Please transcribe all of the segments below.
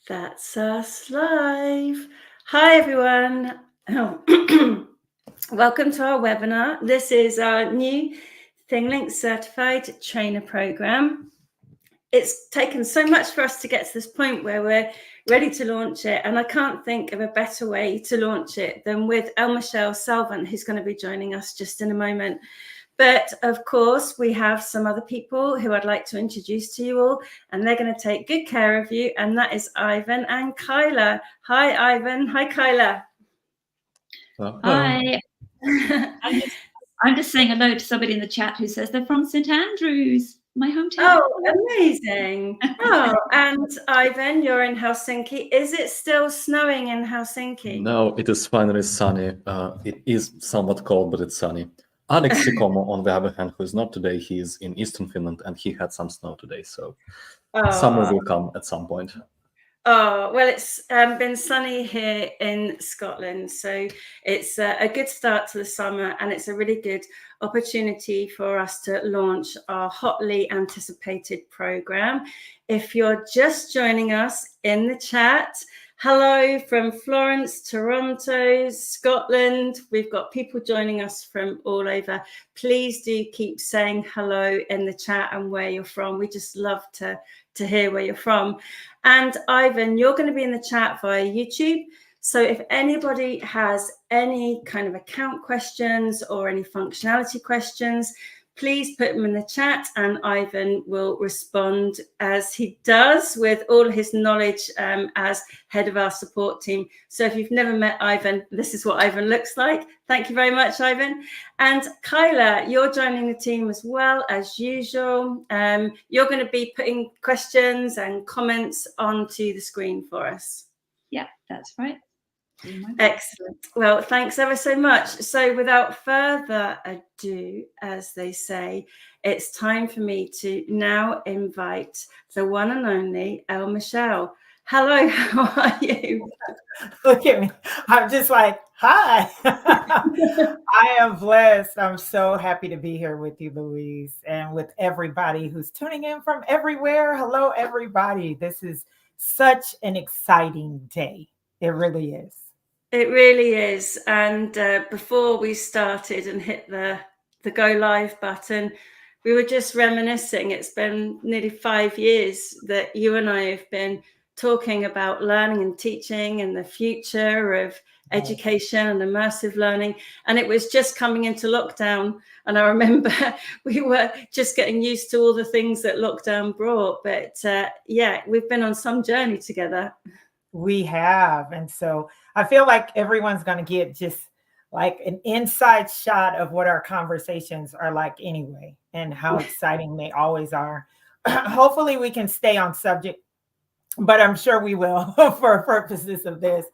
That's us live. Hi, everyone. Welcome to our webinar. This is our new ThingLink Certified Trainer Program. It's taken so much for us to get to this point where we're ready to launch it, and I can't think of a better way to launch it than with Salvant, who's going to be joining us just in a moment. But of course, we have some other people who I'd like to introduce to you all, and they're going to take good care of you. And that is Ivan and Kyla. Hi, Ivan. Hi, Kyla. Hi. I'm just saying hello to somebody in the chat who says they're from St Andrews, my hometown. Oh, amazing. Oh, and Ivan, you're in Helsinki. Is it still snowing in Helsinki? No, it is finally sunny. It is somewhat cold, but it's sunny. Alex Sikomo, on the other hand, who is not today, he is in Eastern Finland, and he had some snow today, so summer will come at some point. Oh, well, it's been sunny here in Scotland, so it's a good start to the summer, and it's a really good opportunity for us to launch our hotly anticipated program. If you're just joining us in the chat, hello from Florence, Toronto, Scotland. We've got people joining us from all over. Please do keep saying hello in the chat and where you're from. We just love to hear where you're from. And Ivan, you're going to be in the chat via YouTube. So if anybody has any kind of account questions or any functionality questions, please put them in the chat, and Ivan will respond as he does with all his knowledge as head of our support team. So if you've never met Ivan, this is what Ivan looks like. Thank you very much, Ivan. And Kyla, you're joining the team as well, as usual. You're going to be putting questions and comments onto the screen for us. Yeah, that's right. Excellent. Well, thanks ever so much. So without further ado, as they say, it's time for me to now invite the one and only LMichelle. Hello, how are you? Look at me. I'm just like, hi. I am blessed. I'm so happy to be here with you, Louise, and with everybody who's tuning in from everywhere. Hello, everybody. This is such an exciting day. It really is. It really is. And before we started and hit the go live button, we were just reminiscing. It's been nearly 5 years that you and I have been talking about learning and teaching and the future of education and immersive learning. And it was just coming into lockdown. And I remember we were just getting used to all the things that lockdown brought. But yeah, we've been on some journey together. We have. And so I feel like everyone's going to get just like an inside shot of what our conversations are like anyway, and how exciting they always are. Hopefully we can stay on subject, but I'm sure we will for purposes of this.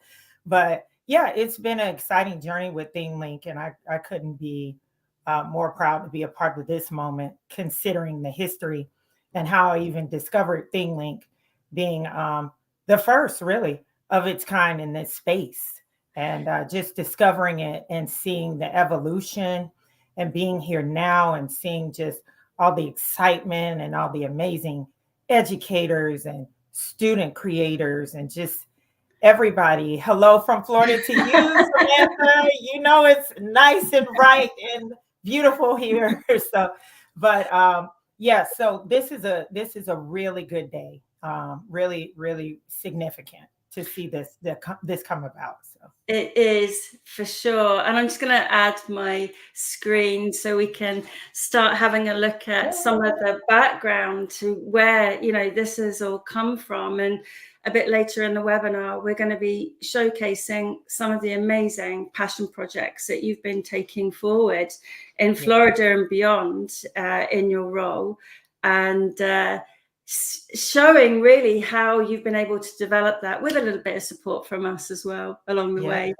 But yeah, it's been an exciting journey with ThingLink, and I couldn't be more proud to be a part of this moment, considering the history and how I even discovered ThingLink being the first really of its kind in this space, and just discovering it and seeing the evolution and being here now and seeing just all the excitement and all the amazing educators and student creators and just everybody. Hello from Florida to you, Samantha. You know, it's nice and bright and beautiful here. So, but yeah, so this is a really good day. Really, really significant to see this come about. So it is for sure. And I'm just going to add my screen so we can start having a look at some of the background to where, you know, this has all come from. And a bit later in the webinar, we're going to be showcasing some of the amazing passion projects that you've been taking forward in Florida and beyond in your role. And showing really how you've been able to develop that with a little bit of support from us as well along the way.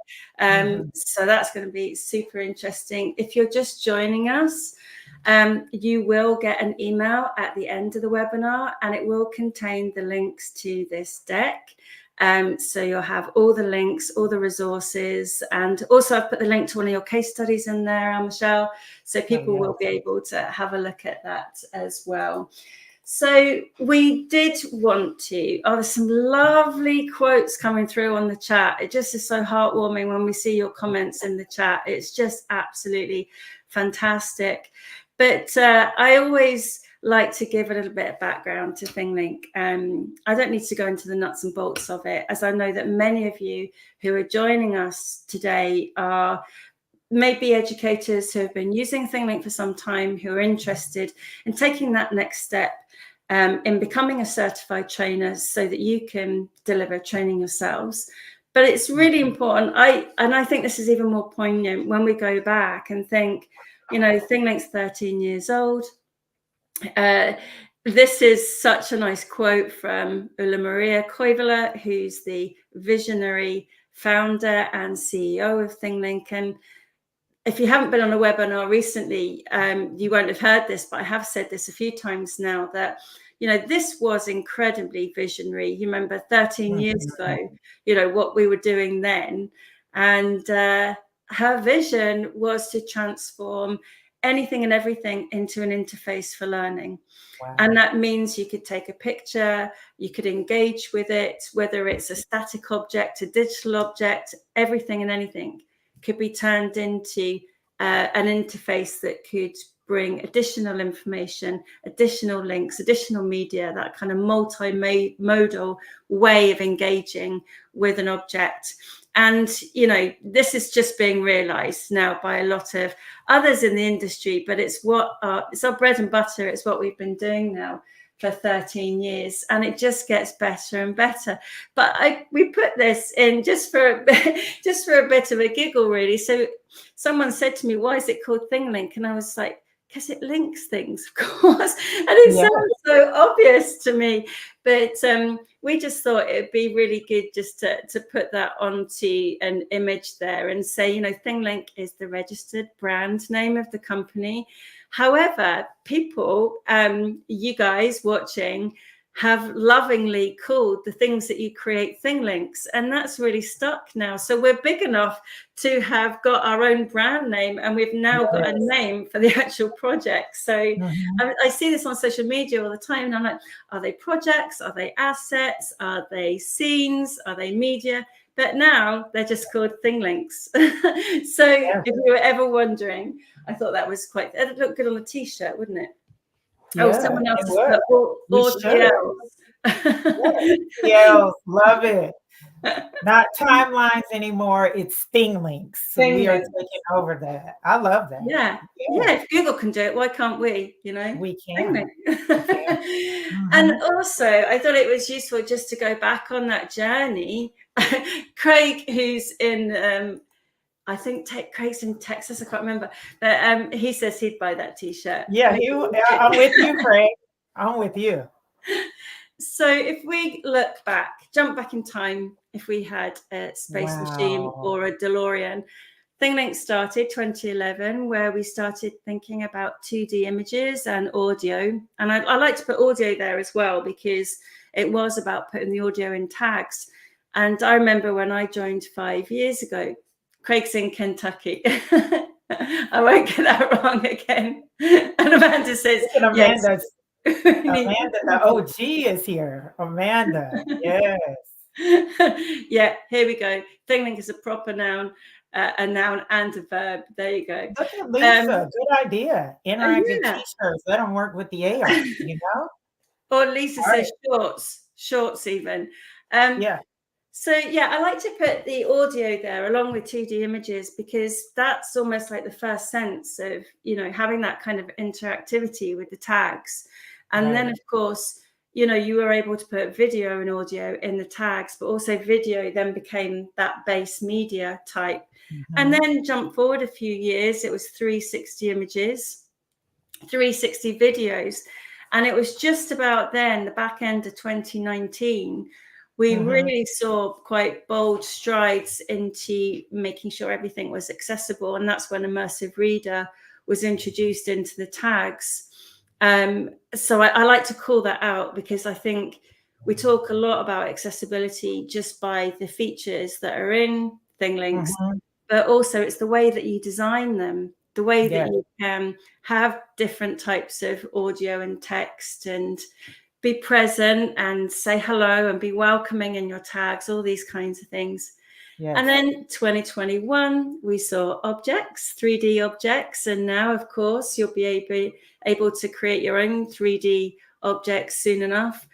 So that's going to be super interesting. If you're just joining us, you will get an email at the end of the webinar, and it will contain the links to this deck. So you'll have all the links, all the resources, and also I've put the link to one of your case studies in there, Michelle, so people will be able to have a look at that as well. So we did want to, there's some lovely quotes coming through on the chat. It just is so heartwarming when we see your comments in the chat. It's just absolutely fantastic. But I always like to give a little bit of background to ThingLink. I don't need to go into the nuts and bolts of it, as I know that many of you who are joining us today are maybe educators who have been using ThingLink for some time, who are interested in taking that next step in becoming a certified trainer so that you can deliver training yourselves. But it's really important. I think this is even more poignant when we go back and think, you know, ThingLink's 13 years old. This is such a nice quote from Ulla Maria Koivula, who's the visionary founder and CEO of ThingLink. And if you haven't been on a webinar recently, you won't have heard this, but I have said this a few times now, that, you know, this was incredibly visionary. You remember 13 years ago, you know, what we were doing then. And her vision was to transform anything and everything into an interface for learning. Wow. And that means you could take a picture, you could engage with it, whether it's a static object, a digital object, everything and anything could be turned into an interface that could bring additional information, additional links, additional media, that kind of multimodal way of engaging with an object. And, you know, this is just being realized now by a lot of others in the industry, but it's it's our bread and butter. It's what we've been doing now for 13 years, and it just gets better and better. But we put this in just for a bit of a giggle, really. So someone said to me, "Why is it called ThingLink?" And I was like, because it links things, of course. And it sounds so obvious to me, but we just thought it'd be really good just to put that onto an image there and say, you know, ThingLink is the registered brand name of the company. However, people, you guys watching, have lovingly called the things that you create ThingLinks, and that's really stuck now. So we're big enough to have got our own brand name, and we've now got a name for the actual project. So I see this on social media all the time, and I'm like, are they projects? Are they assets? Are they scenes? Are they media? But now they're just called ThingLinks. So if you were ever wondering, I thought that was quite, it'd look good on a t-shirt, wouldn't it? Oh, someone else has put TLs, love it. Not timelines anymore, it's ThingLinks. So we are taking over that. I love that. Yeah, if Google can do it, why can't we? You know, we can. And also, I thought it was useful just to go back on that journey. Craig, who's in I think Craig's in Texas, I can't remember, but he says he'd buy that t-shirt. Yeah, I'm with you, Craig. I'm with you. So if we look back, jump back in time, if we had a space machine or a DeLorean, ThingLink started 2011, where we started thinking about 2D images and audio. And I like to put audio there as well, because it was about putting the audio in tags. And I remember when I joined 5 years ago, Craig's in Kentucky. I won't get that wrong again. And Amanda says, Amanda, the OG is here. Amanda, yes. Yeah, here we go. ThingLink is a proper noun, a noun and a verb. There you go. Look at Lisa, good idea. Interactive t-shirts, let them work with the AI, you know? Or Lisa says shorts even. So yeah, I like to put the audio there along with 2D images, because that's almost like the first sense of, you know, having that kind of interactivity with the tags. And then, of course, you know, you were able to put video and audio in the tags, but also video then became that base media type. And then jump forward a few years, it was 360 images, 360 videos. And it was just about then, the back end of 2019, we really saw quite bold strides into making sure everything was accessible. And that's when Immersive Reader was introduced into the tags. So I like to call that out, because I think we talk a lot about accessibility just by the features that are in ThingLinks, but also it's the way that you design them the way that you can have different types of audio and text and be present and say hello and be welcoming in your tags, all these kinds of things. Yes. And then 2021, we saw objects, 3D objects. And now, of course, you'll be able to create your own 3D objects soon enough.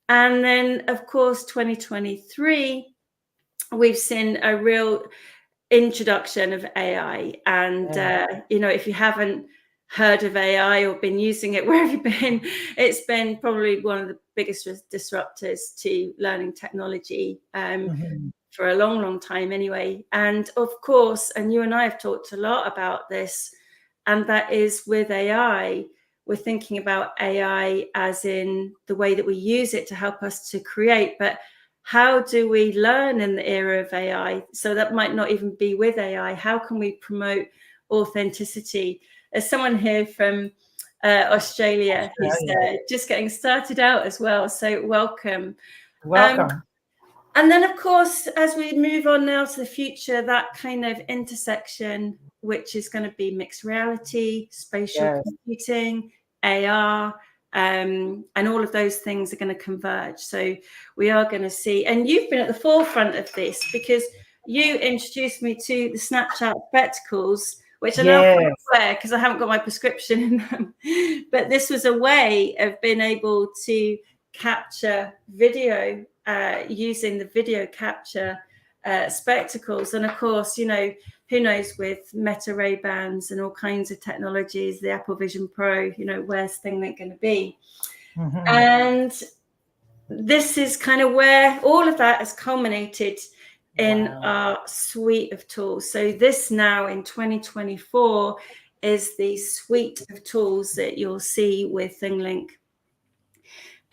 And then, of course, 2023, we've seen a real introduction of AI. And, if you haven't heard of AI or been using it, where have you been? It's been probably one of the biggest disruptors to learning technology for a long, long time anyway. And of course, and you and I have talked a lot about this, and that is with AI, we're thinking about AI as in the way that we use it to help us to create, but how do we learn in the era of AI? So that might not even be with AI. How can we promote authenticity? There's someone here from Australia who's just getting started out as well. So welcome. Welcome. And then, of course, as we move on now to the future, that kind of intersection, which is going to be mixed reality, spatial computing, AR, and all of those things are going to converge. So we are going to see, and you've been at the forefront of this because you introduced me to the Snapchat spectacles, which I now can't wear because I haven't got my prescription in them. But this was a way of being able to capture video using the video capture spectacles. And of course, who knows, with Meta Ray-Bans and all kinds of technologies, the Apple Vision Pro, where's ThingLink going to be? And this is kind of where all of that has culminated in our suite of tools. So this now in 2024 is the suite of tools that you'll see with ThingLink.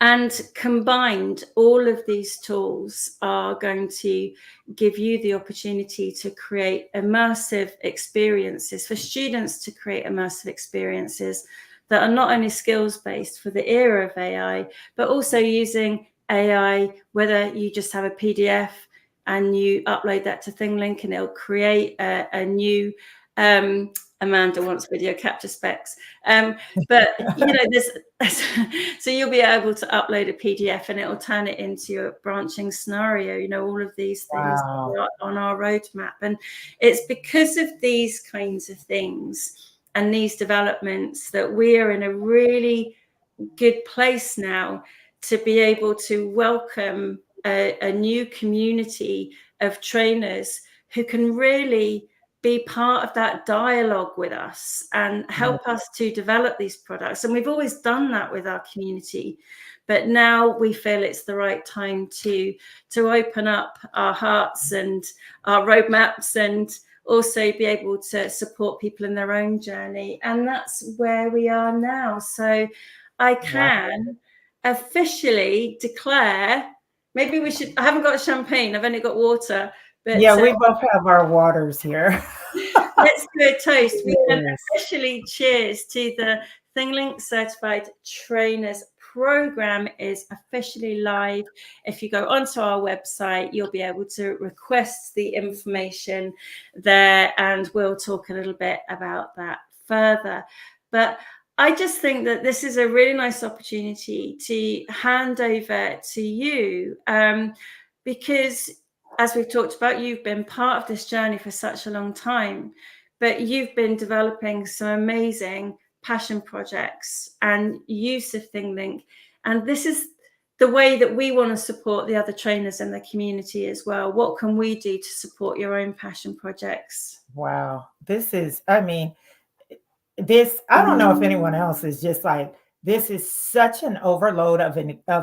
And combined, all of these tools are going to give you the opportunity to create immersive experiences, for students to create immersive experiences that are not only skills-based for the era of AI, but also using AI, whether you just have a PDF and you upload that to ThingLink and it'll create a new Amanda wants video capture specs. But, so you'll be able to upload a PDF and it will turn it into a branching scenario, all of these things are on our roadmap. And it's because of these kinds of things and these developments that we are in a really good place now to be able to welcome a new community of trainers who can really be part of that dialogue with us and help us to develop these products. And we've always done that with our community, but now we feel it's the right time to open up our hearts and our roadmaps and also be able to support people in their own journey. And that's where we are now. So I can officially declare, maybe we should, I haven't got champagne, I've only got water. But, we both have our waters here. Let's do a toast. We can officially cheers to the ThingLink Certified Trainers Program is officially live. If you go onto our website, you'll be able to request the information there, and we'll talk a little bit about that further. But I just think that this is a really nice opportunity to hand over to you because, as we've talked about, you've been part of this journey for such a long time, but you've been developing some amazing passion projects and use of ThingLink. And this is the way that we want to support the other trainers in the community as well. What can we do to support your own passion projects? Wow. This is, I don't know if anyone else is just like, this is such an overload of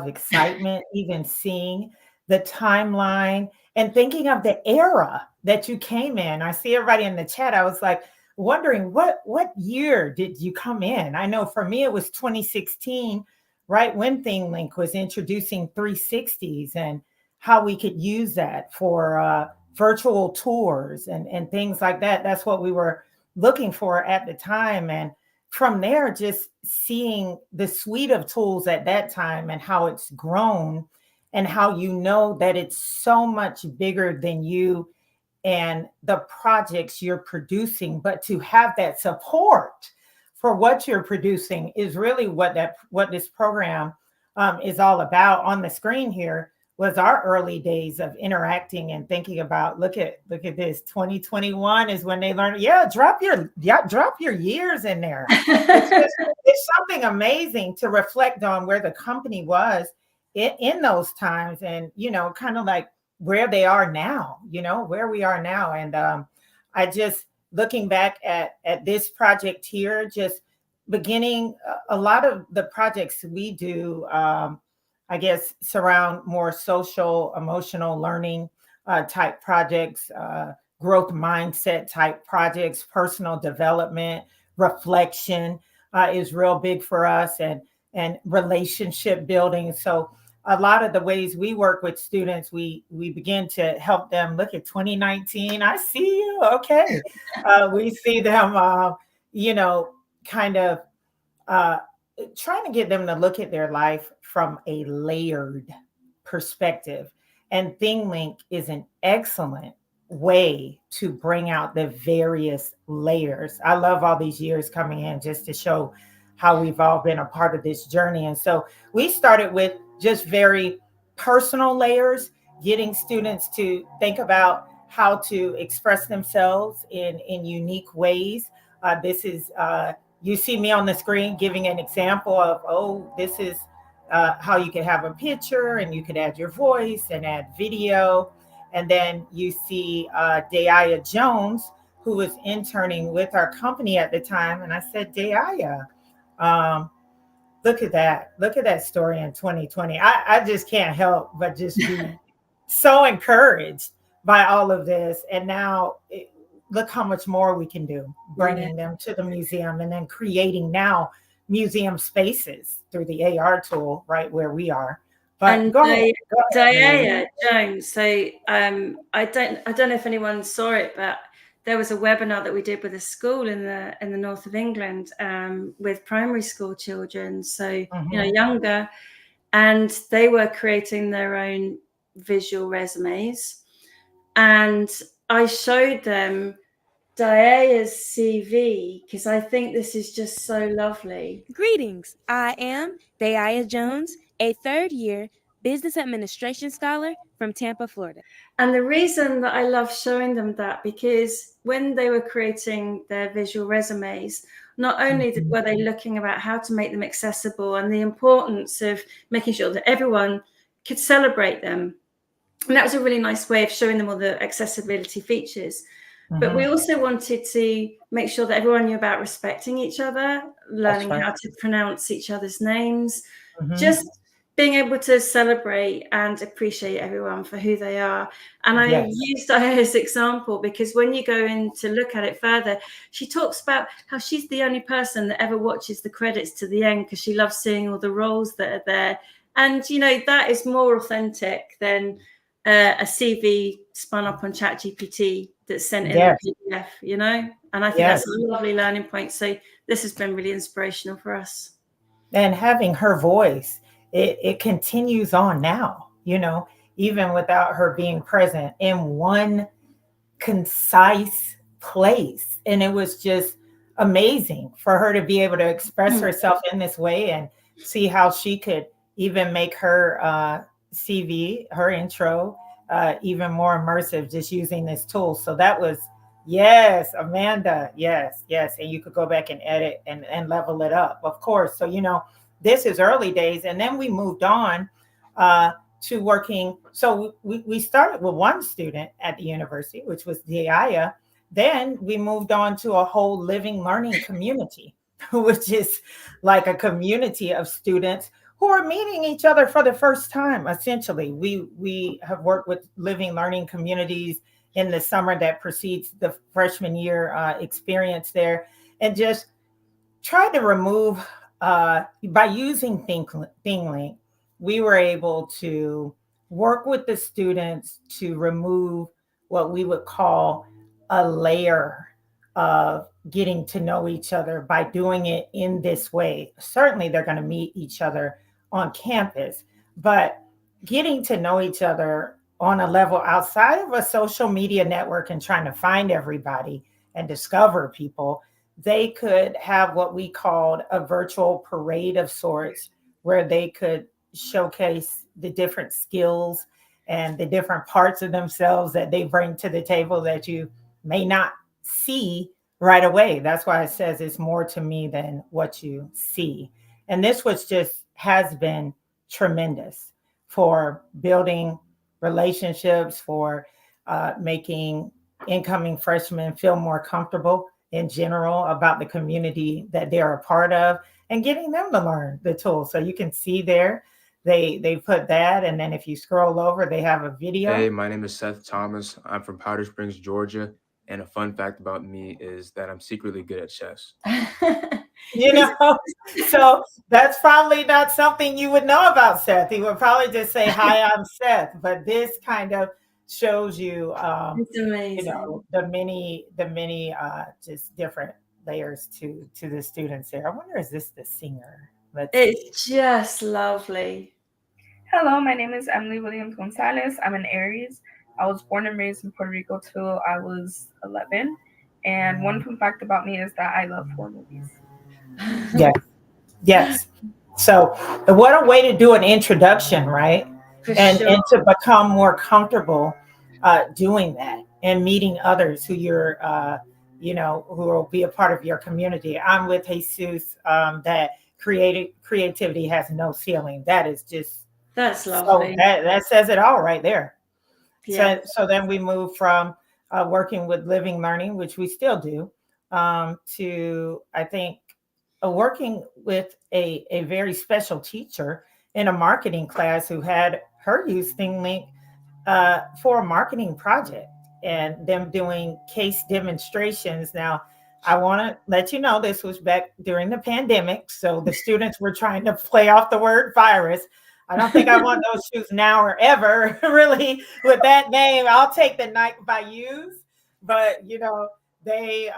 excitement, even seeing the timeline and thinking of the era that you came in. I see everybody in the chat. I was like wondering what year did you come in? I know for me, it was 2016, right when ThingLink was introducing 360s and how we could use that for virtual tours and things like that. That's what we were looking for at the time. And from there, just seeing the suite of tools at that time and how it's grown and how that it's so much bigger than you and the projects you're producing, but to have that support for what you're producing is really what this program is all about. On the screen here was our early days of interacting and thinking about, look at this. 2021 is when they learn. Drop your years in there. It's something amazing to reflect on where the company was in those times, and kind of like where they are now, where we are now. And I just looking back at this project here, just beginning a lot of the projects we do, I guess, surround more social, emotional learning type projects, growth mindset type projects, personal development, reflection is real big for us, and relationship building. So a lot of the ways we work with students, we begin to help them look at 2019. I see you. Okay. We see them, kind of trying to get them to look at their life from a layered perspective. And ThingLink is an excellent way to bring out the various layers. I love all these years coming in just to show how we've all been a part of this journey. And so we started with just very personal layers, getting students to think about how to express themselves in unique ways. This is, you see me on the screen giving an example of, this is how you could have a picture, and you could add your voice and add video. And then you see Daya Jones, who was interning with our company at the time. And I said, Daya, look at that story in 2020. I just can't help but just be so encouraged by all of this. And now look how much more we can do, bringing them to the museum, and then creating now museum spaces through the AR tool right where we are. But and go ahead. Daya Jones. So I don't know if anyone saw it, but there was a webinar that we did with a school in the north of England with primary school children, so younger, and they were creating their own visual resumes, and I showed them Daya's CV because I think this is just so lovely. Greetings, I am Daya Jones, a third-year business administration scholar from Tampa, Florida. And the reason that I love showing them that, because when they were creating their visual resumes, not only were they looking about how to make them accessible and the importance of making sure that everyone could celebrate them. And that was a really nice way of showing them all the accessibility features. But we also wanted to make sure that everyone knew about respecting each other, learning how to pronounce each other's names, just being able to celebrate and appreciate everyone for who they are. And I used Daya's example because when you go in to look at it further, she talks about how she's the only person that ever watches the credits to the end because she loves seeing all the roles that are there. And, that is more authentic than a CV spun up on ChatGPT that's sent in a PDF, and I think that's a lovely learning point. So this has been really inspirational for us. And having her voice, it continues on now, even without her being present in one concise place. And it was just amazing for her to be able to express herself in this way and see how she could even make her CV, her intro, even more immersive just using this tool. So that was, Amanda, yes. And you could go back and edit and level it up, of course. So, this is early days. And then we moved on to working. So we started with one student at the university, which was Daya. Then we moved on to a whole living learning community, which is like a community of students who are meeting each other for the first time. Essentially, we have worked with living learning communities in the summer that precedes the freshman year experience there, and just try to remove, by using ThingLink, we were able to work with the students to remove what we would call a layer of getting to know each other by doing it in this way. Certainly, they're going to meet each other on campus, but getting to know each other on a level outside of a social media network and trying to find everybody and discover people, they could have what we called a virtual parade of sorts, where they could showcase the different skills and the different parts of themselves that they bring to the table that you may not see right away. That's why it says it's more to me than what you see. And this was just has been tremendous for building relationships, for making incoming freshmen feel more comfortable in general about the community that they're a part of, and getting them to learn the tool. So you can see there, they put that, and then if you scroll over, they have a video. Hey, my name is Seth Thomas. I'm from Powder Springs, Georgia. And a fun fact about me is that I'm secretly good at chess. You know, so that's probably not something you would know about Seth. He would probably just say, "Hi, I'm Seth." But this kind of shows you, It's amazing. you know, the many just different layers to the students there. I wonder, is this the singer? It's just lovely. Hello, my name is Emily Williams Gonzalez. I'm an Aries. I was born and raised in Puerto Rico till I was 11. And one fun fact about me is that I love horror movies. Yes. So what a way to do an introduction, right? And to become more comfortable doing that and meeting others who you're, you know, who will be a part of your community. I'm with Jesus, that creativity has no ceiling. That is just, that's lovely. So that says it all right there. Yeah. So then we move from working with living learning, which we still do, to, I think, working with a very special teacher in a marketing class who had her use ThingLink for a marketing project, and them doing case demonstrations. Now, I want to let you know this was back during the pandemic, so the students were trying to play off the word virus. I don't think I want those shoes now or ever, really, with that name. I'll take the Nike by use, but you know, they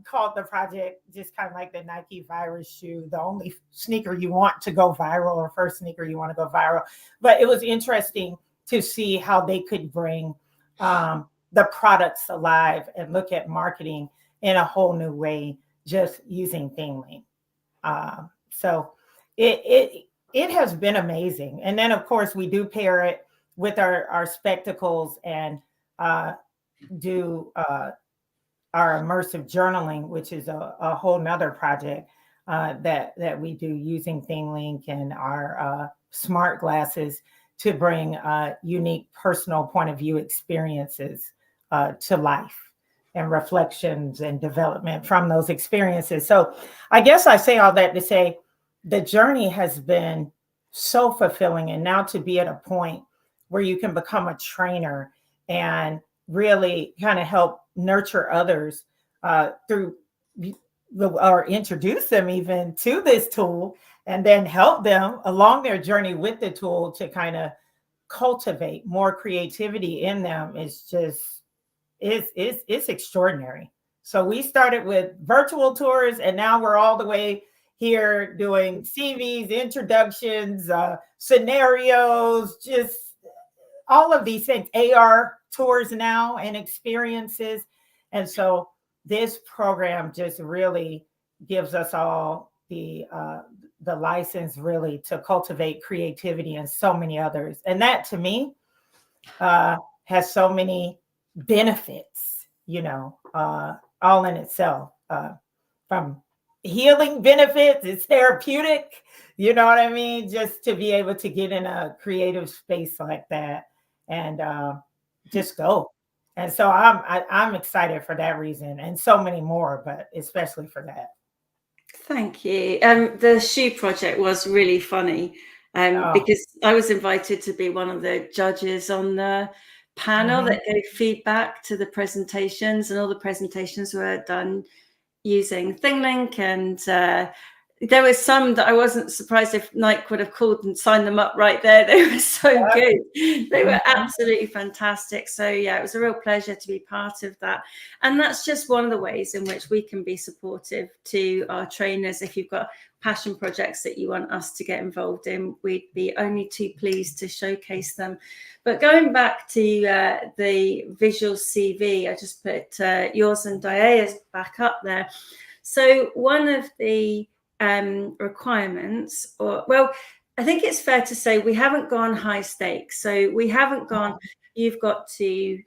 called the project just kind of like the Nike virus shoe, the only sneaker you want to go viral, or first sneaker you want to go viral. But it was interesting to see how they could bring the products alive and look at marketing in a whole new way, just using ThingLink. So it has been amazing. And then of course we do pair it with our spectacles and do our immersive journaling, which is a whole nother project that we do using ThingLink and our smart glasses to bring unique personal point of view experiences to life, and reflections and development from those experiences. So I guess I say all that to say the journey has been so fulfilling, and now to be at a point where you can become a trainer and really kind of help nurture others through, or introduce them even to this tool, and then help them along their journey with the tool to kind of cultivate more creativity in them, is just, it's extraordinary. So we started with virtual tours, and now we're all the way here doing CVs, introductions, scenarios, just all of these things, AR tours now and experiences. And so this program just really gives us all the license really to cultivate creativity and so many others. And that to me has so many benefits, you know, all in itself, from healing benefits, it's therapeutic, you know what I mean? Just to be able to get in a creative space like that and just go. And so I'm excited for that reason, and so many more, but especially for that. Thank you. The shoe project was really funny because I was invited to be one of the judges on the panel that gave feedback to the presentations, and all the presentations were done using ThingLink and there were some that I wasn't surprised if Nike would have called and signed them up right there. They were so good. They were absolutely fantastic. So yeah, it was a real pleasure to be part of that. And that's just one of the ways in which we can be supportive to our trainers. If you've got passion projects that you want us to get involved in, we'd be only too pleased to showcase them. But going back to the visual CV, I just put yours and Dia's back up there. So one of the requirements, or well, I think it's fair to say we haven't gone high stakes. So we haven't gone, you've got to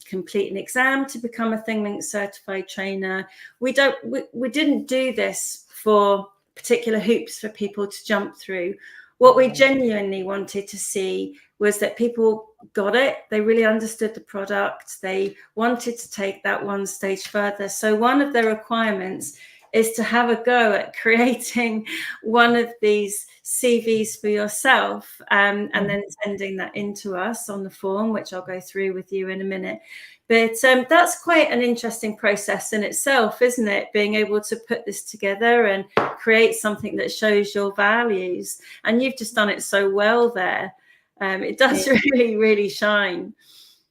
complete an exam to become a ThingLink certified trainer. We didn't do this for particular hoops for people to jump through. What we genuinely wanted to see was that people got it. They really understood the product. They wanted to take that one stage further. So one of the requirements is to have a go at creating one of these CVs for yourself and then sending that into us on the form, which I'll go through with you in a minute. But that's quite an interesting process in itself, isn't it? Being able to put this together and create something that shows your values. And you've just done it so well there. It does really, really shine.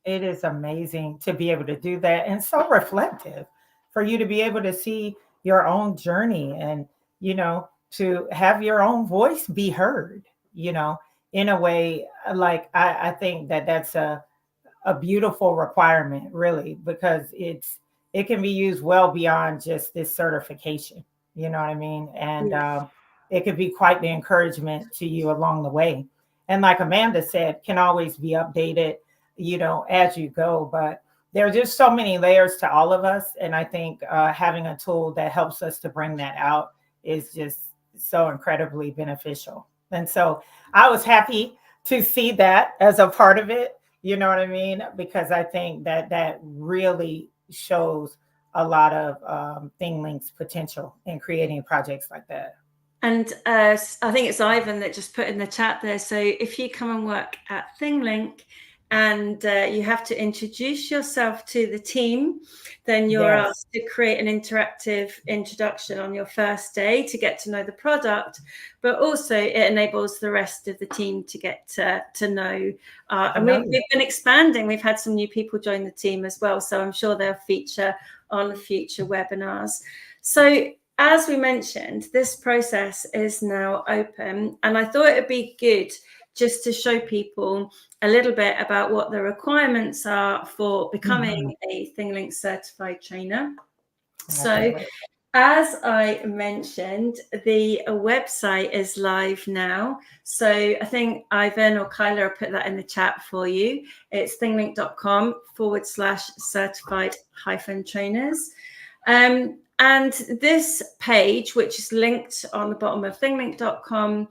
It is amazing to be able to do that, and so reflective for you to be able to see your own journey and, to have your own voice be heard, in a way. Like, I think that that's a beautiful requirement, really, because it can be used well beyond just this certification. You know what I mean? And it could be quite the encouragement to you along the way. And like Amanda said, can always be updated, as you go. But there are just so many layers to all of us. And I think having a tool that helps us to bring that out is just so incredibly beneficial. And so I was happy to see that as a part of it. You know what I mean? Because I think that really shows a lot of ThingLink's potential in creating projects like that. And I think it's Ivan that just put in the chat there. So if you come and work at ThingLink and you have to introduce yourself to the team, then you're asked to create an interactive introduction on your first day to get to know the product, but also it enables the rest of the team to get to know. And we've been expanding. We've had some new people join the team as well. So I'm sure they'll feature on future webinars. So as we mentioned, this process is now open, and I thought it would be good just to show people a little bit about what the requirements are for becoming a ThingLink certified trainer. So as I mentioned, the website is live now. So I think Ivan or Kyla will put that in the chat for you. It's thinglink.com/certified-trainers. And this page, which is linked on the bottom of thinglink.com,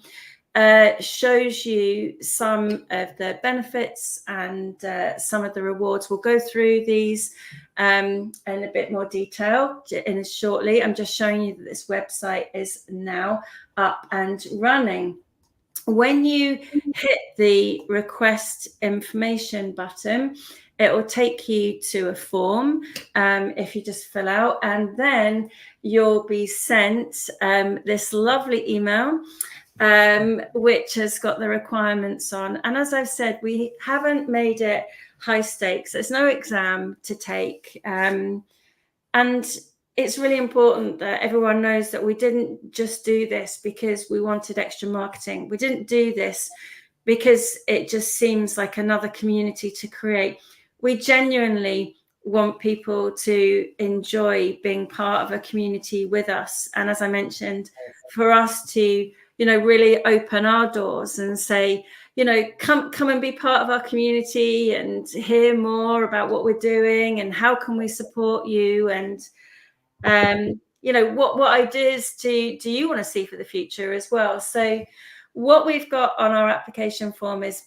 shows you some of the benefits and some of the rewards. We'll go through these in a bit more detail shortly. I'm just showing you that this website is now up and running. When you hit the request information button, it will take you to a form if you just fill out, and then you'll be sent this lovely email which has got the requirements on. And as I've said, we haven't made it high stakes. There's no exam to take. And it's really important that everyone knows that we didn't just do this because we wanted extra marketing. We didn't do this because it just seems like another community to create. We genuinely want people to enjoy being part of a community with us. And as I mentioned, for us to, really open our doors and say, come and be part of our community and hear more about what we're doing and how can we support you, and what ideas do you want to see for the future as well. So what we've got on our application form is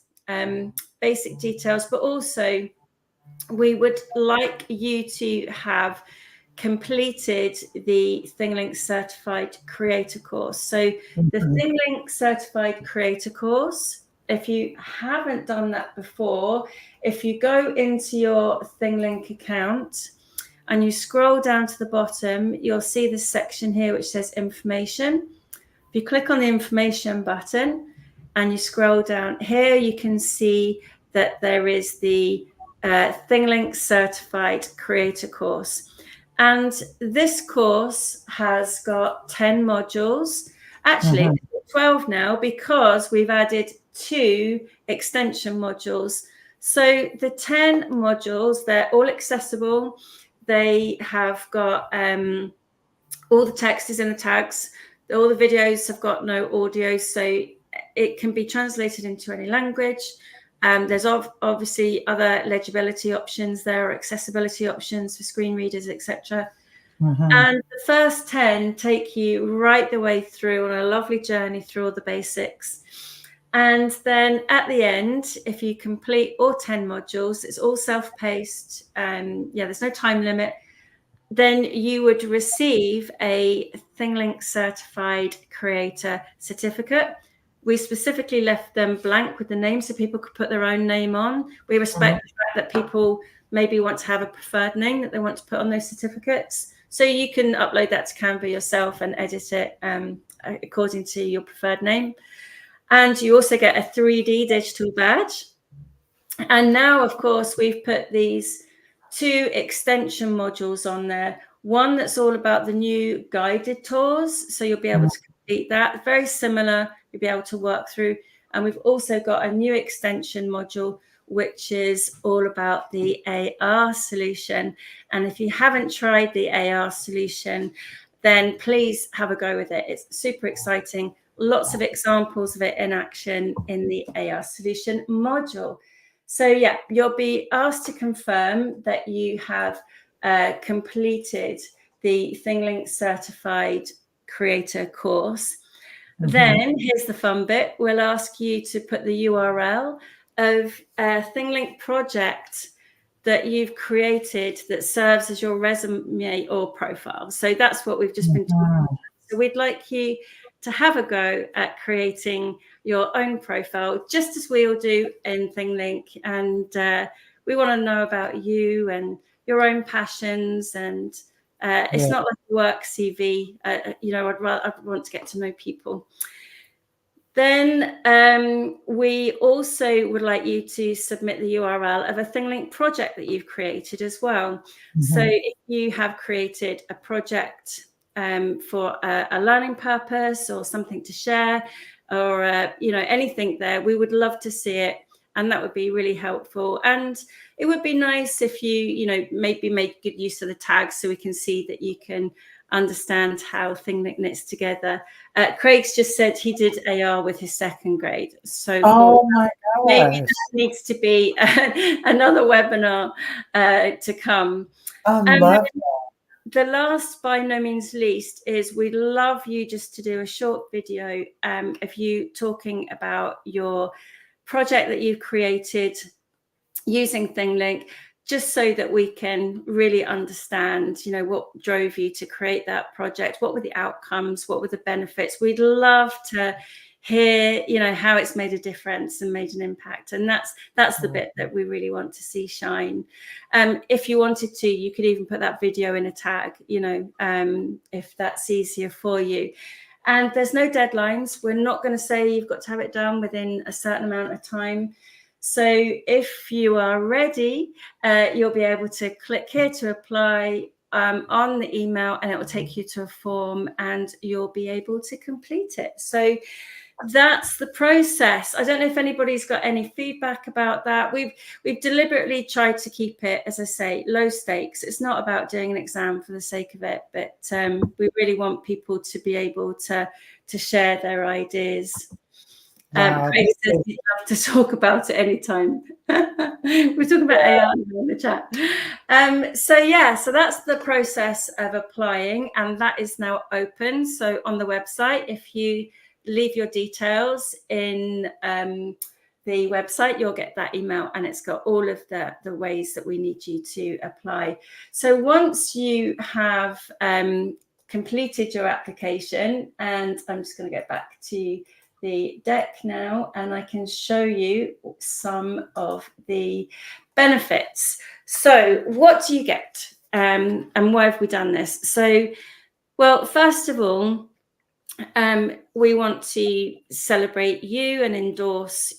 basic details, but also we would like you to have completed the ThingLink Certified Creator course. So the ThingLink Certified Creator course, if you haven't done that before, if you go into your ThingLink account and you scroll down to the bottom, you'll see this section here which says information. you click on the information button and you scroll down here, you can see that there is the ThingLink Certified Creator course. And this course has got 10 modules, actually 12 now, because we've added 2 extension modules. So the 10 modules, they're all accessible. They have got all the text is in the tags. All the videos have got no audio, so it can be translated into any language. There's obviously other legibility options there, accessibility options for screen readers, etc. And the first 10 take you right the way through on a lovely journey through all the basics. And then at the end, if you complete all 10 modules, it's all self-paced. There's no time limit. Then you would receive a ThingLink Certified Creator Certificate. We specifically left them blank with the name so people could put their own name on. We respect the fact that people maybe want to have a preferred name that they want to put on those certificates. So you can upload that to Canva yourself and edit it according to your preferred name. And you also get a 3D digital badge. And now, of course, we've put these 2 extension modules on there. One that's all about the new guided tours. So you'll be able to complete that. Very similar, you'll be able to work through. And we've also got a new extension module, which is all about the AR solution. And if you haven't tried the AR solution, then please have a go with it. It's super exciting. Lots of examples of it in action in the AR solution module. So yeah, you'll be asked to confirm that you have completed the ThingLink Certified Creator course. Then here's the fun bit. We'll ask you to put the URL of a ThingLink project that you've created that serves as your resume or profile. So that's what we've just been talking about. So we'd like you to have a go at creating your own profile, just as we all do in ThingLink. And we want to know about you and your own passions. And it's not like a work CV. I'd want to get to know people. Then we also would like you to submit the URL of a ThingLink project that you've created as well. So if you have created a project for a learning purpose or something to share or anything there, we would love to see it, and that would be really helpful. And it would be nice if you maybe make good use of the tags so we can see that you can understand how ThingLink knits together. Craig's just said he did AR with his 2nd grade. So my maybe that needs to be another webinar to come. I love that. The last, by no means least, is we'd love you just to do a short video of you talking about your project that you've created using ThingLink, just so that we can really understand, what drove you to create that project. What were the outcomes? What were the benefits? We'd love to hear, how it's made a difference and made an impact. And that's the bit that we really want to see shine. If you wanted to, you could even put that video in a tag, if that's easier for you. And there's no deadlines. We're not going to say you've got to have it done within a certain amount of time. So if you are ready, you'll be able to click here to apply on the email, and it will take you to a form and you'll be able to complete it. So that's the process. I don't know if anybody's got any feedback about that. We've deliberately tried to keep it, as I say, low stakes. It's not about doing an exam for the sake of it, but we really want people to be able to share their ideas. Craig says he'd love to talk about it anytime. We're talking about AI in the chat. So that's the process of applying, and that is now open. So on the website, if you leave your details in the website, you'll get that email, and it's got all of the ways that we need you to apply. So once you have completed your application, and I'm just going to get back to the deck now, and I can show you some of the benefits. So what do you get, and why have we done this? So, well, first of all, we want to celebrate you and endorse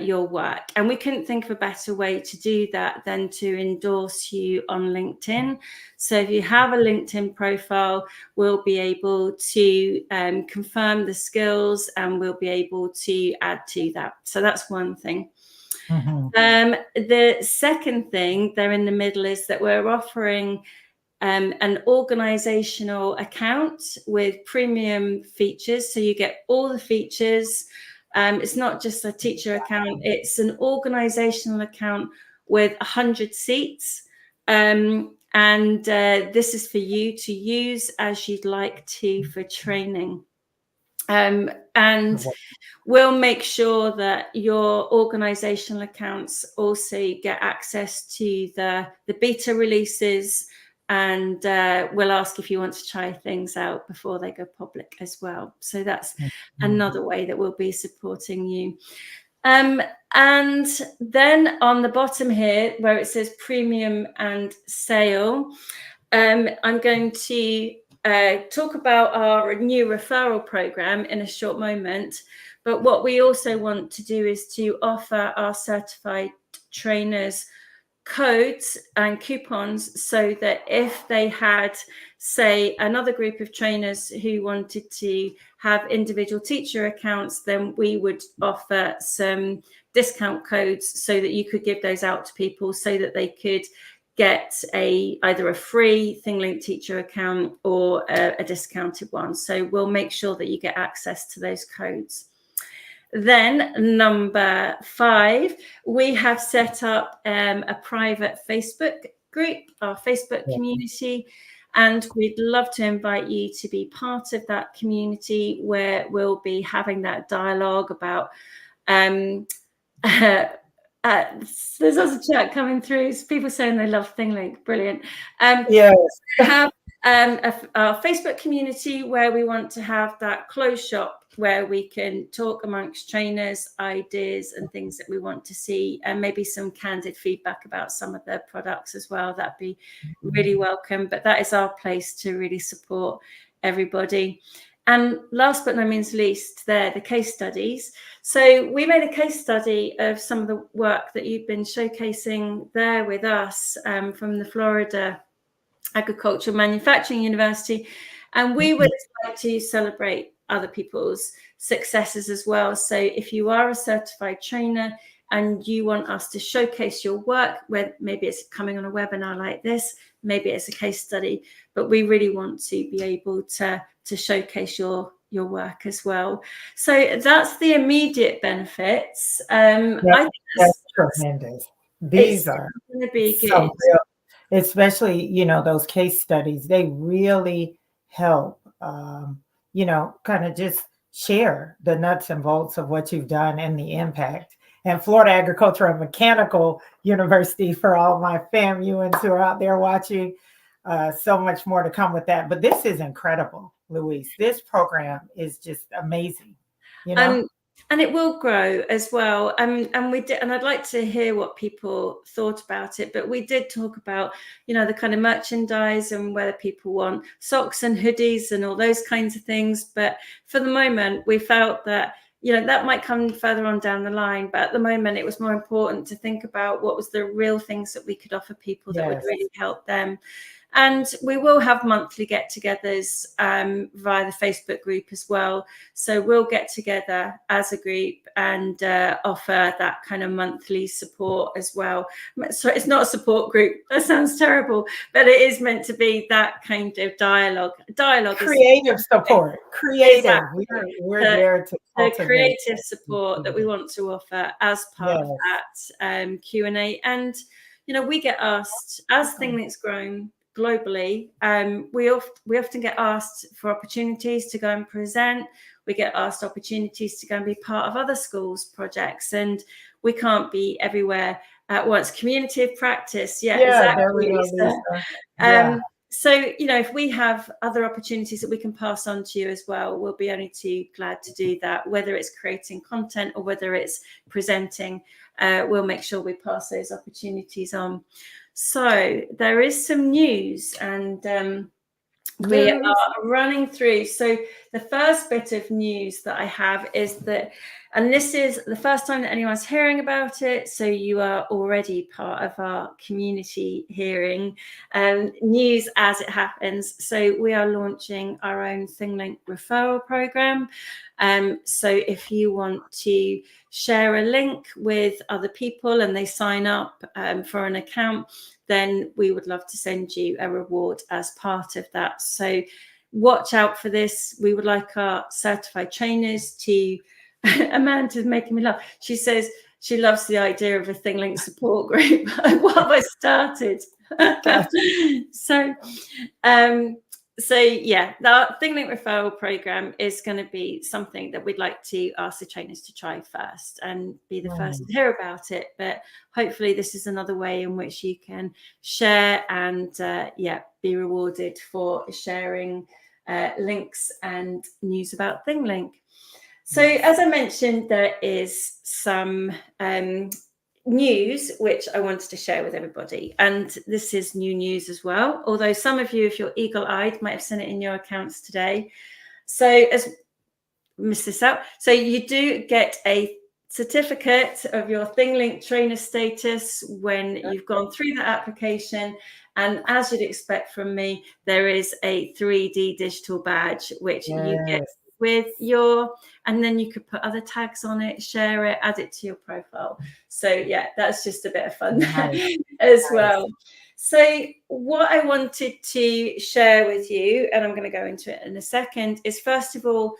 your work. And we couldn't think of a better way to do that than to endorse you on LinkedIn. So if you have a LinkedIn profile, we'll be able to confirm the skills, and we'll be able to add to that. So that's one thing. The second thing there in the middle is that we're offering an organizational account with premium features. So you get all the features. It's not just a teacher account, it's an organizational account with 100 seats. And this is for you to use as you'd like to for training. And we'll make sure that your organizational accounts also get access to the beta releases, and we'll ask if you want to try things out before they go public as well. So that's another way that we'll be supporting you. And then on the bottom here, where it says premium and sale, I'm going to talk about our new referral program in a short moment. But what we also want to do is to offer our certified trainers codes and coupons, so that if they had, say, another group of trainers who wanted to have individual teacher accounts, then we would offer some discount codes so that you could give those out to people so that they could get either a free ThingLink teacher account or a discounted one. So we'll make sure that you get access to those codes. Then number 5, we have set up a private Facebook group, our Facebook community, and we'd love to invite you to be part of that community, where we'll be having that dialogue about there's also a chat coming through, people saying they love ThingLink. Brilliant. Yes. Have our Facebook community where we want to have that closed shop where we can talk amongst trainers, ideas and things that we want to see, and maybe some candid feedback about some of their products as well. That'd be really welcome. But that is our place to really support everybody. And last but not least, they're the case studies. So we made a case study of some of the work that you've been showcasing there with us from the Florida Agricultural Manufacturing University. And we would like to celebrate other people's successes as well. So if you are a certified trainer and you want us to showcase your work, where maybe it's coming on a webinar like this, maybe it's a case study, but we really want to be able to showcase your work as well. So that's the immediate benefits. I think that's tremendous. These are going to be good. So real. Especially, you know, those case studies, they really help, you know, kind of just share the nuts and bolts of what you've done and the impact. And Florida Agricultural and Mechanical University, for all my FAMUans who are out there watching, so much more to come with that. But this is incredible, Louise. This program is just amazing, you know. And it will grow as well. And we did, and I'd like to hear what people thought about it. But we did talk about, you know, the kind of merchandise and whether people want socks and hoodies and all those kinds of things. But for the moment, we felt that, you know, that might come further on down the line. But at the moment, it was more important to think about what was the real things that we could offer people that would really help them. And we will have monthly get-togethers via the Facebook group as well. So we'll get together as a group and offer that kind of monthly support as well. So it's not a support group. That sounds terrible, but it is meant to be that kind of dialogue. Creative support. Creative. Exactly. We're there to cultivate the creative support that we want to offer as part of that Q&A. And, you know, we get asked, as ThingLink's grown globally, we often get asked for opportunities to go and present. We get asked opportunities to go and be part of other schools' projects, and we can't be everywhere at once. Community of practice, exactly. So, you know, if we have other opportunities that we can pass on to you as well, we'll be only too glad to do that, whether it's creating content or whether it's presenting. We'll make sure we pass those opportunities on. So there is some news, and We are running through. So the first bit of news that I have is that, and this is the first time that anyone's hearing about it, so you are already part of our community hearing news as it happens. So we are launching our own ThingLink referral program. So if you want to share a link with other people and they sign up for an account, then we would love to send you a reward as part of that. So watch out for this. We would like our certified trainers to, Amanda's making me laugh. She says she loves the idea of a ThingLink support group. What have I started? So yeah, the ThingLink referral program is going to be something that we'd like to ask the trainers to try first and be the first to hear about it. But hopefully this is another way in which you can share and be rewarded for sharing links and news about ThingLink. So as I mentioned, there is some news which I wanted to share with everybody, and this is new news as well, although some of you, if you're eagle-eyed, might have seen it in your accounts today. So as miss this out, so you do get a certificate of your ThingLink trainer status when you've gone through that application, and as you'd expect from me, there is a 3D digital badge which you get with your, and then you could put other tags on it, share it, add it to your profile. So yeah, that's just a bit of fun as well. So what I wanted to share with you, and I'm going to go into it in a second, is first of all,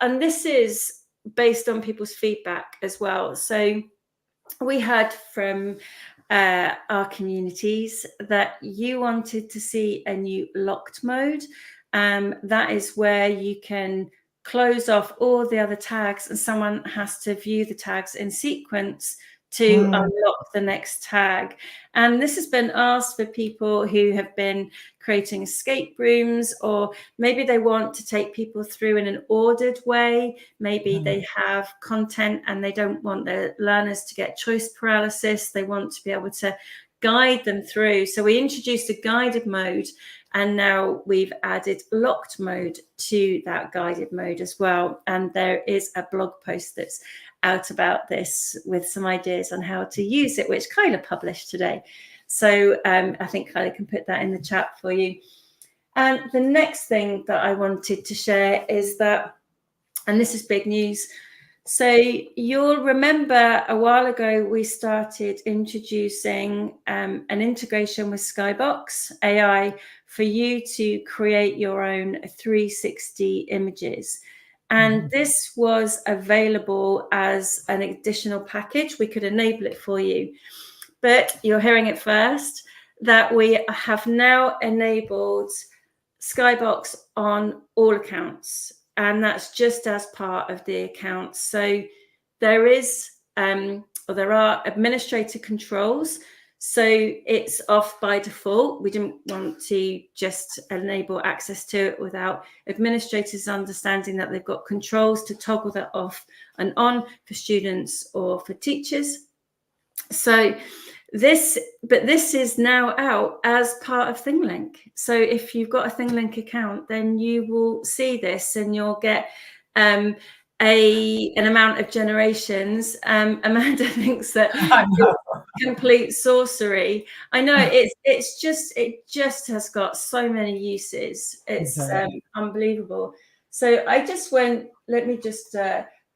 and this is based on people's feedback as well. So we heard from our communities that you wanted to see a new locked mode. That is where you can close off all the other tags and someone has to view the tags in sequence to unlock the next tag. And this has been asked for people who have been creating escape rooms, or maybe they want to take people through in an ordered way. Maybe they have content and they don't want their learners to get choice paralysis. They want to be able to guide them through. So we introduced a guided mode, and now we've added locked mode to that guided mode as well. And there is a blog post that's out about this with some ideas on how to use it, which Kyla published today. So I think Kyla can put that in the chat for you. And the next thing that I wanted to share is that, and this is big news, so you'll remember a while ago we started introducing an integration with Skybox AI for you to create your own 360 images. And this was available as an additional package. We could enable it for you. But you're hearing it first, that we have now enabled Skybox on all accounts. And that's just as part of the account. So there is, or there are administrator controls. So it's off by default. We didn't want to just enable access to it without administrators understanding that they've got controls to toggle that off and on for students or for teachers. So this is now out as part of ThingLink. So if you've got a ThingLink account, then you will see this and you'll get an amount of generations. Amanda thinks that complete sorcery. I know it just has got so many uses. It's unbelievable. So I just went, let me just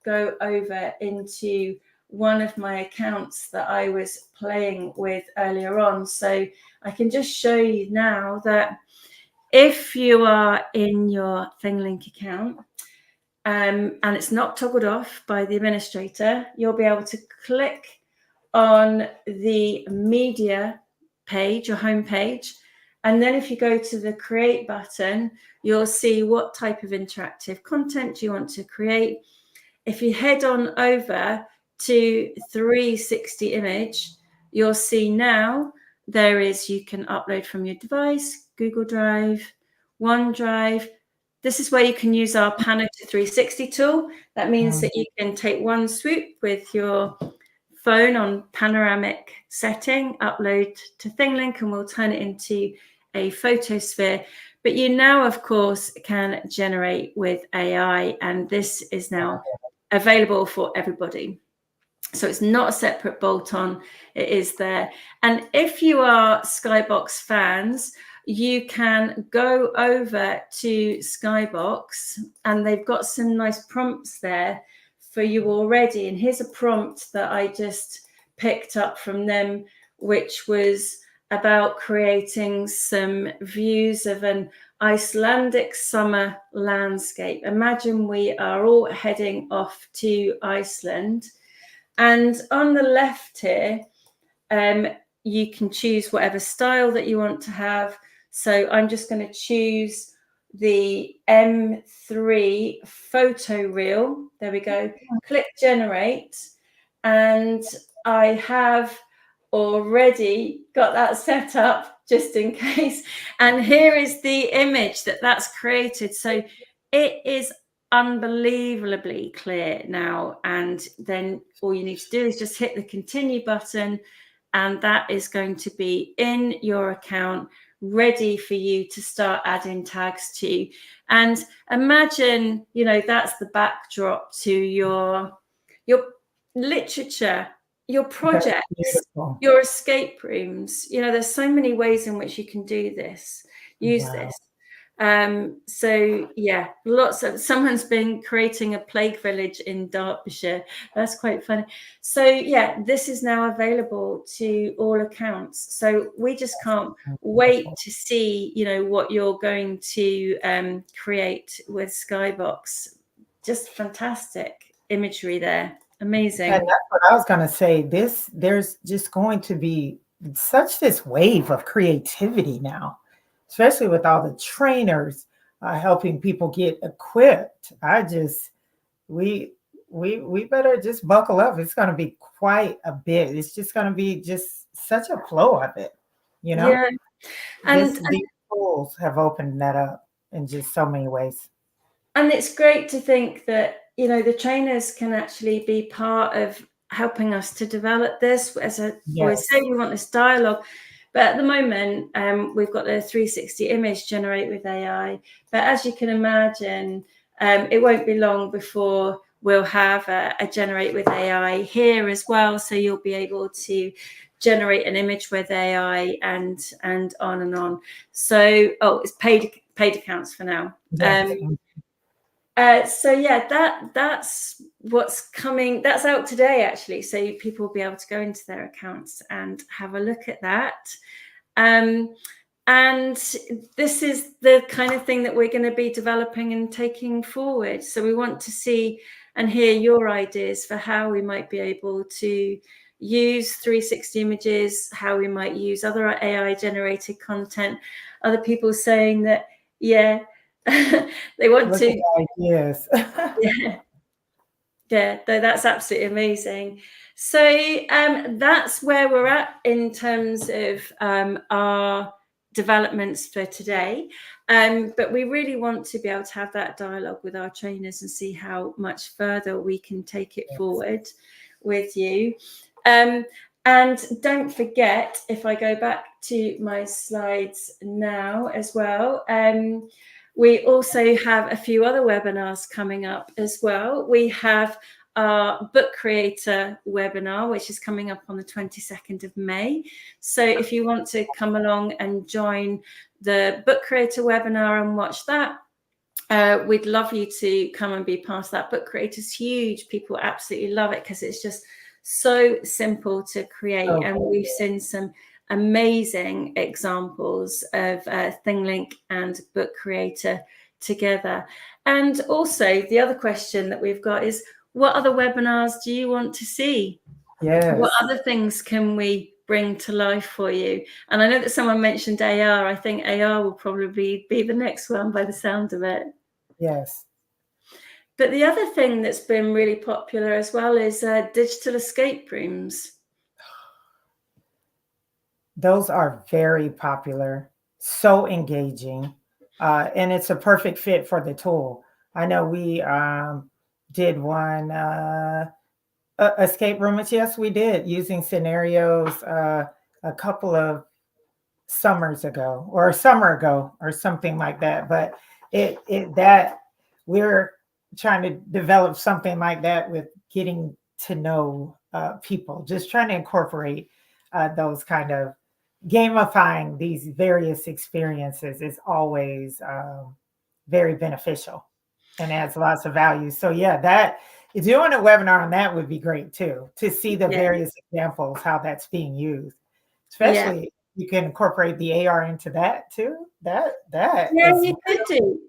go over into one of my accounts that I was playing with earlier on. So I can just show you now that if you are in your ThingLink account and it's not toggled off by the administrator, you'll be able to click on the media page, your home page. And then if you go to the create button, you'll see what type of interactive content you want to create. If you head on over to 360 image, you'll see now there is, you can upload from your device, Google Drive, OneDrive. This is where you can use our Panel to 360 tool. That means that you can take one swoop with your phone on panoramic setting, upload to ThingLink, and we'll turn it into a photosphere. But you now, of course, can generate with AI, and this is now available for everybody. So it's not a separate bolt-on, it is there. And if you are Skybox fans, you can go over to Skybox, and they've got some nice prompts there for you already. And here's a prompt that I just picked up from them, which was about creating some views of an Icelandic summer landscape. Imagine we are all heading off to Iceland. And on the left here, you can choose whatever style that you want to have. So I'm just going to choose the M3 photo reel. There we go. Click generate. And I have already got that set up just in case. And here is the image that's created. So it is unbelievably clear now, and then all you need to do is just hit the continue button, and that is going to be in your account, ready for you to start adding tags to. And imagine, you know, that's the backdrop to your literature, your projects, your escape rooms. You know, there's so many ways in which you can do this, use this. So yeah, someone's been creating a plague village in Derbyshire. That's quite funny. So yeah, this is now available to all accounts. So we just can't wait to see, you know, what you're going to create with Skybox. Just fantastic imagery there. Amazing. And that's what I was going to say. There's just going to be such this wave of creativity now, especially with all the trainers helping people get equipped. We better just buckle up. It's going to be quite a bit. It's just going to be just such a flow of it, you know? Yeah. And these tools have opened that up in just so many ways. And it's great to think that, you know, the trainers can actually be part of helping us to develop this. As I always say, we want this dialogue. But at the moment, we've got the 360 image generate with AI. But as you can imagine, it won't be long before we'll have a generate with AI here as well. So you'll be able to generate an image with AI and on and on. So, it's paid accounts for now. So yeah, that's what's coming. That's out today, actually. So people will be able to go into their accounts and have a look at that. And this is the kind of thing that we're going to be developing and taking forward. So we want to see and hear your ideas for how we might be able to use 360 images, how we might use other AI generated content. Other people saying that, yeah, they want to ideas. yeah, that's absolutely amazing. So that's where we're at in terms of our developments for today, but we really want to be able to have that dialogue with our trainers and see how much further we can take it forward with you. And don't forget, if I go back to my slides now as well, we also have a few other webinars coming up as well. We have our book creator webinar, which is coming up on the 22nd of May. So if you want to come along and join the book creator webinar and watch that, we'd love you to come and be part of that. Book creator's huge. People absolutely love it because it's just so simple to create. And we've seen some amazing examples of ThingLink and Book Creator together. And also the other question that we've got is, what other webinars do you want to see? Yes. What other things can we bring to life for you? And I know that someone mentioned AR. I think AR will probably be the next one by the sound of it. Yes. But the other thing that's been really popular as well is digital escape rooms. Those are very popular, so engaging, and it's a perfect fit for the tool. I know we did one escape room. Yes, we did, using scenarios a couple of summers ago or a summer ago or something like that. But that we're trying to develop something like that with getting to know people, just trying to incorporate those kind of gamifying these various experiences is always very beneficial and adds lots of value. So yeah, that doing a webinar on that would be great too, to see the various examples, how that's being used. Especially you can incorporate the AR into that too. That you could do.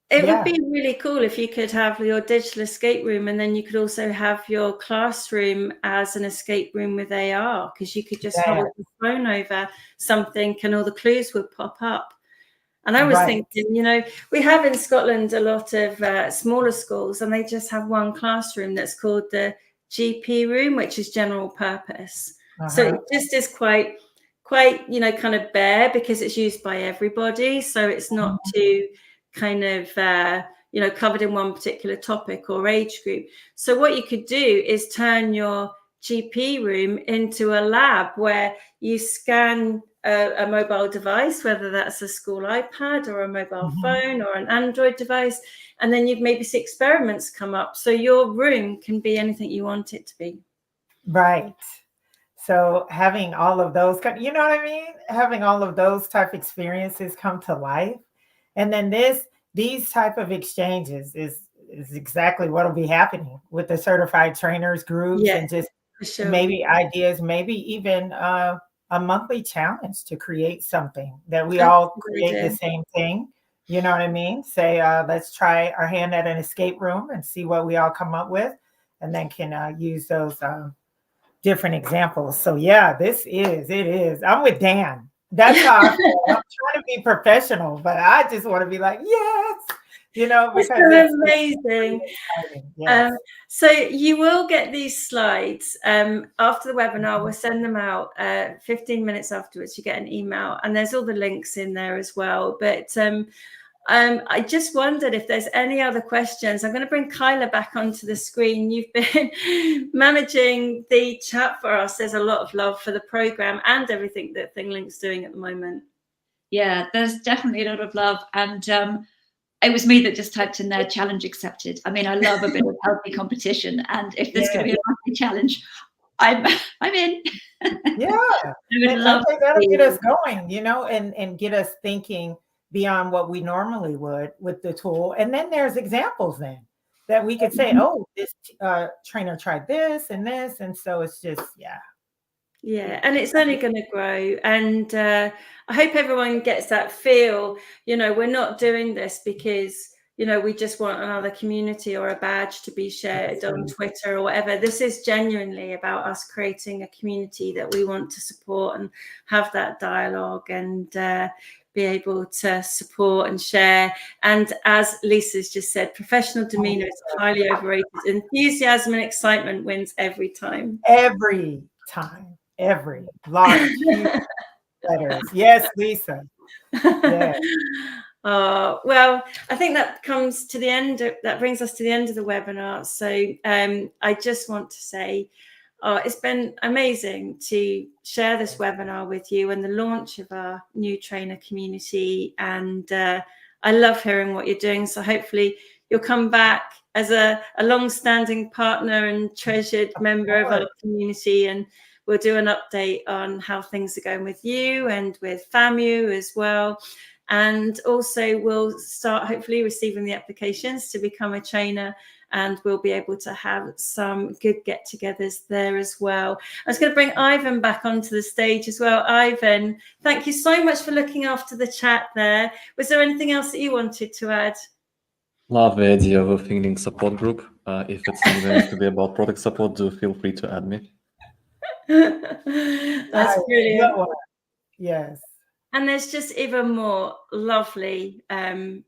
It would be really cool if you could have your digital escape room, and then you could also have your classroom as an escape room with AR, because you could just hold the phone over something and all the clues would pop up. And I was thinking, you know, we have in Scotland a lot of smaller schools, and they just have one classroom that's called the GP room, which is general purpose. So it just is quite, you know, kind of bare, because it's used by everybody. So it's not too kind of, you know, covered in one particular topic or age group. So what you could do is turn your GP room into a lab where you scan a mobile device, whether that's a school iPad or a mobile phone or an Android device, and then you'd maybe see experiments come up. So your room can be anything you want it to be. Right. So having all of those, you know what I mean? Having all of those type of experiences come to life. And then these type of exchanges is exactly what will be happening with the certified trainers groups, and just maybe ideas, maybe even a monthly challenge to create something that we all create the same thing. You know what I mean? Say, let's try our hand at an escape room and see what we all come up with, and then can use those different examples. So yeah, it is. I'm with Dan. That's how I feel. I'm trying to be professional, but I just want to be like, yes, you know, because it's amazing. Yes. So you will get these slides after the webinar. We'll send them out 15 minutes afterwards. You get an email, and there's all the links in there as well. But I just wondered if there's any other questions. I'm going to bring Kyla back onto the screen. You've been managing the chat for us. There's a lot of love for the program and everything that ThingLink's doing at the moment. Yeah, there's definitely a lot of love. And it was me that just typed in there, challenge accepted. I mean, I love a bit of healthy competition. And if there's going to be a monthly challenge, I'm in. Yeah. I think that'll get us going, you know, and get us thinking beyond what we normally would with the tool. And then there's examples then that we could say, oh, this trainer tried this. And so it's just, yeah, and it's only going to grow. And I hope everyone gets that feel, you know, we're not doing this because, you know, we just want another community or a badge to be shared on Twitter or whatever. This is genuinely about us creating a community that we want to support and have that dialogue and be able to support and share. And as Lisa's just said, professional demeanor is highly overrated. Enthusiasm and excitement wins every time. Every time. Every large letters. Yes, Lisa. Yes. Well, I think that comes to the end. That brings us to the end of the webinar. So I just want to say, it's been amazing to share this webinar with you and the launch of our new trainer community. And I love hearing what you're doing. So hopefully you'll come back as a long-standing partner and treasured member of our community, and we'll do an update on how things are going with you and with FAMU as well. And also we'll start hopefully receiving the applications to become a trainer, and we'll be able to have some good get-togethers there as well. I was going to bring Ivan back onto the stage as well. Ivan, thank you so much for looking after the chat there. Was there anything else that you wanted to add? Love the idea of a ThingLink support group. If it's going to be about product support, do feel free to add me. That's brilliant. Yes. And there's just even more lovely,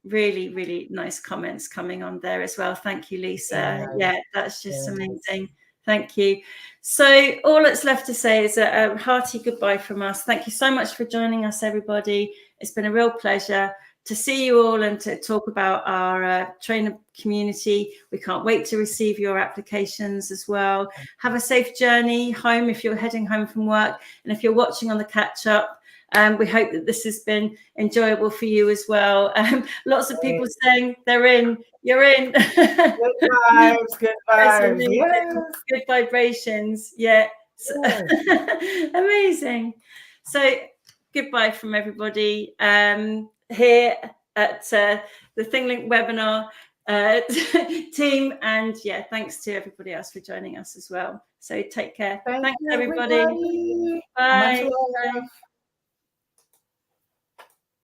really, really nice comments coming on there as well. Thank you, Lisa. Yeah, that's just amazing. Thank you. So all that's left to say is a hearty goodbye from us. Thank you so much for joining us, everybody. It's been a real pleasure to see you all and to talk about our trainer community. We can't wait to receive your applications as well. Have a safe journey home if you're heading home from work. And if you're watching on the catch up, We hope that this has been enjoyable for you as well. Lots of people saying they're in. You're in. Good vibes. Good vibes. Yes. Good vibrations. Yeah. Yes. Amazing. So goodbye from everybody here at the ThingLink webinar team, and yeah, thanks to everybody else for joining us as well. So take care. Thanks everybody. Bye. Much love.